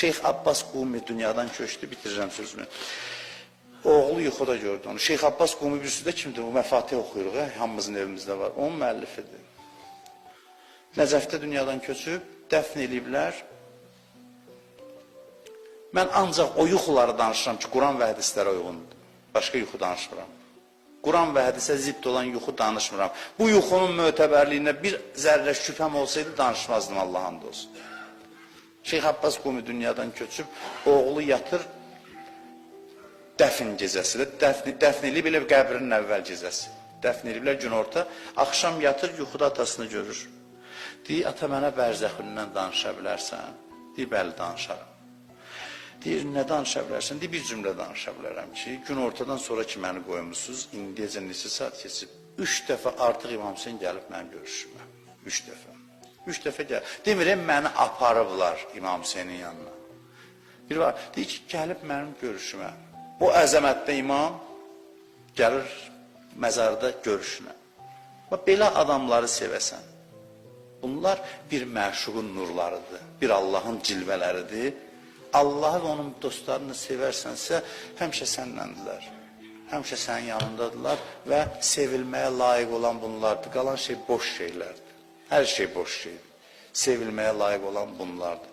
Şeyx Abbas Qumi dünyadan köçdü, bitirirəm sözümü. Oğlu yuxuda gördü onu. Şeyx Abbas Qumi birisi də kimdir? Bu Məfatih oxuyuruq, hamımızın evimizdə var. Onun müəllifidir. Nəcəfdə dünyadan köçüb, dəfn eləyiblər. Mən ancaq o yuxuları danışıram ki, Quran və hədislərə uyğundur. Başqa yuxu danışmıram. Quran və hədisə zidd olan yuxu danışmıram. Bu yuxunun mötəbərliyinə bir zərrə şübhəm olsaydı danışmazdım, Allah hamd olsun. Şeyx Abbas Qumi dünyadan köçüb, oğlu yatır dəfn gecəsidir. Dəfn eləyib elə qəbrinin əvvəl gecəsi. Dəfn eləyiblər günorta. Axşam yatır, yuxuda atasını görür. Deyir, ata mənə bərzəxündən danışa bilərsən? Deyir, bəli, danışarım. Deyir, nə danışa bilərsən? Deyir, bir cümlə danışa bilərəm ki, gün ortadan sonra ki, məni qoymusunuz, indiyəcə neçə saat keçib, 3 dəfə artıq İmam Hüseyin gəlib mənim görüşümə. 3 dəfə. 3 dəfə gəlib. Demirəm, məni aparıblar İmam Hüseynin yanına. Bir var, deyir ki, gəlib mənim görüşümə. O əzəmətdə imam gəlir məzarda görüşünə. Belə adamları sevəsən. Bunlar bir məşuqun nurlarıdır, bir Allahın cilvələridir. Allahı və onun dostlarını sevərsənsə, həmişə sənləndirlər, həmişə sənin yanındadılar və sevilməyə layiq olan bunlardır. Qalan şey boş şeylərdir. Hər şey boş şeydir. Sevilməyə layiq olan bunlardır.